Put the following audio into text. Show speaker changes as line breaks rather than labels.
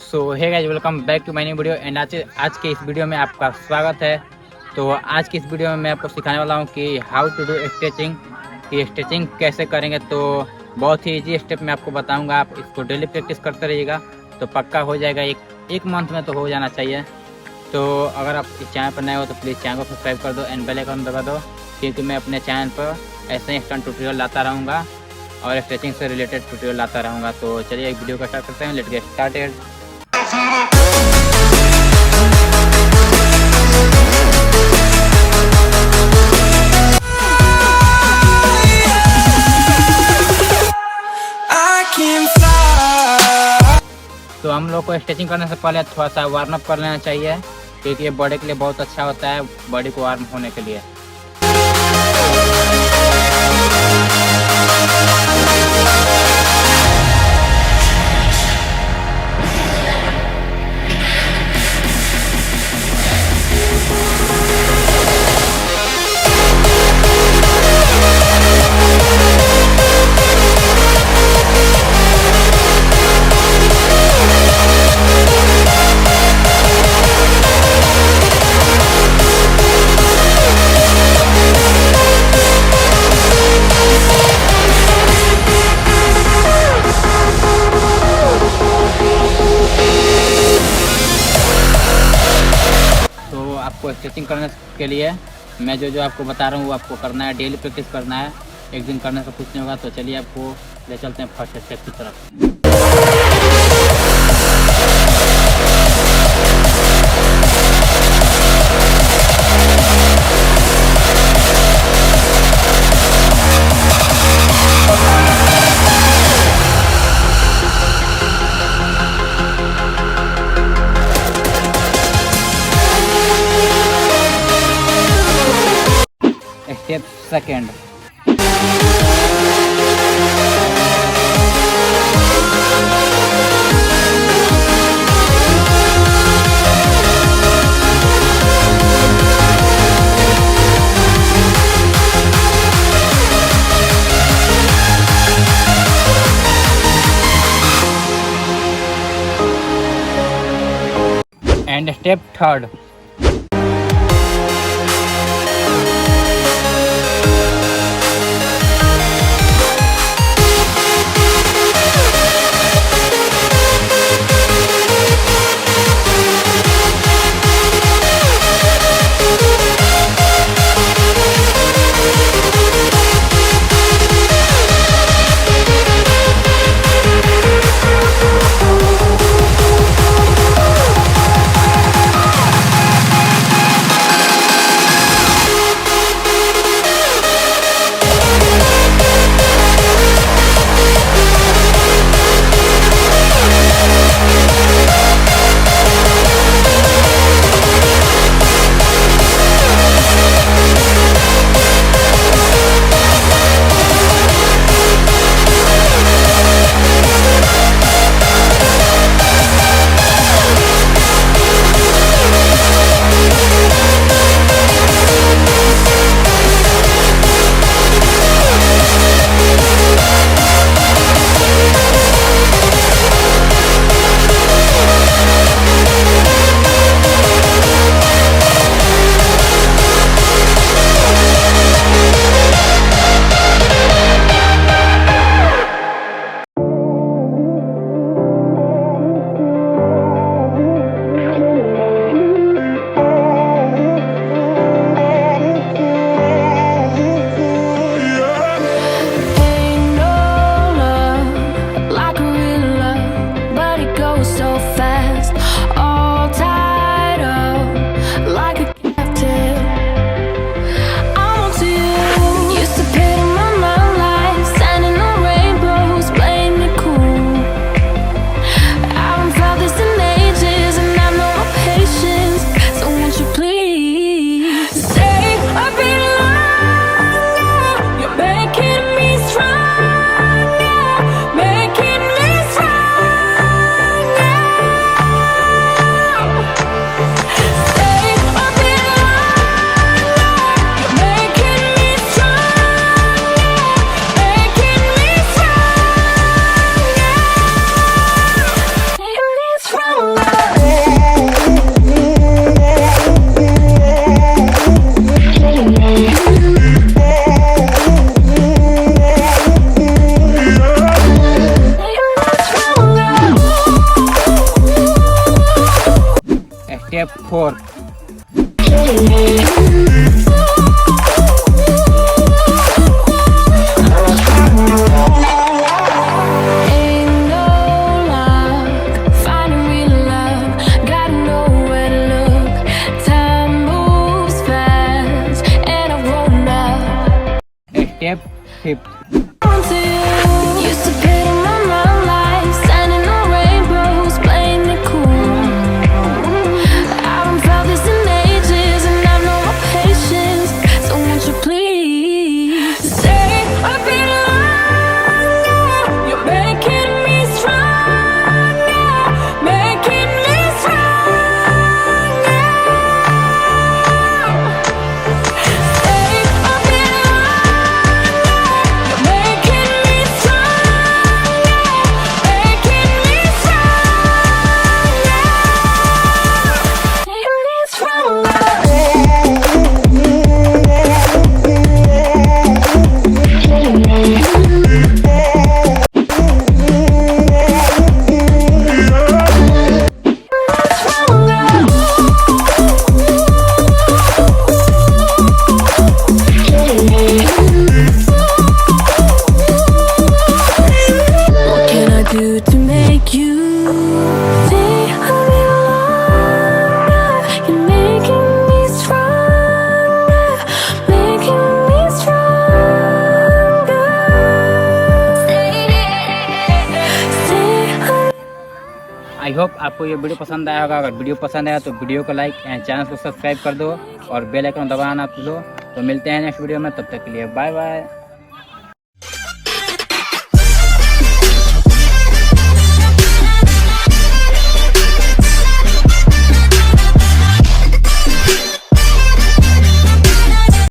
So hey guys, welcome back to my new video and आज के इस video में आपका स्वागत है। तो आज की इस वीडियो में मैं आपको सिखाने वाला हूँ कि हाउ टू डू स्ट्रेचिंग, कि स्ट्रेचिंग कैसे करेंगे। तो बहुत ही इजी स्टेप में आपको बताऊँगा। आप इसको डेली प्रैक्टिस करते रहिएगा तो पक्का हो जाएगा। एक मंथ में तो हो जाना चाहिए। तो अगर आप इस चैनल पर नए हो तो प्लीज़ चैनल को सब्सक्राइब कर दो एंड बेल आइकन दबा दो, क्योंकि मैं अपने चैनल पर ऐसे ही स्टंट ट्यूटोरियल लाता रहूँगा और स्ट्रेचिंग से रिलेटेड ट्यूटोरियल लाता रहूँगा। तो चलिए एक वीडियो का स्टार्ट करते हैं। Let's get started. तो हम लोग को स्ट्रेचिंग करने से पहले थोड़ा सा वार्म अप कर लेना चाहिए, क्योंकि ये बॉडी के लिए बहुत अच्छा होता है, बॉडी को वार्म होने के लिए। आपको स्ट्रेचिंग करने के लिए मैं जो आपको बता रहा हूँ वो आपको करना है, डेली प्रैक्टिस करना है। एक दिन करने से कुछ नहीं होगा। तो चलिए आपको ले चलते हैं फर्स्ट स्टेप की तरफ। Step second, and step third. Step 4। Step 5। I hope आपको ये वीडियो पसंद आया होगा। अगर वीडियो पसंद आया तो वीडियो को लाइक एंड चैनल को सब्सक्राइब कर दो और बेल आइकन दबाना ना भूलो। तो मिलते हैं नेक्स्ट वीडियो में, तब तक के लिए बाय बाय।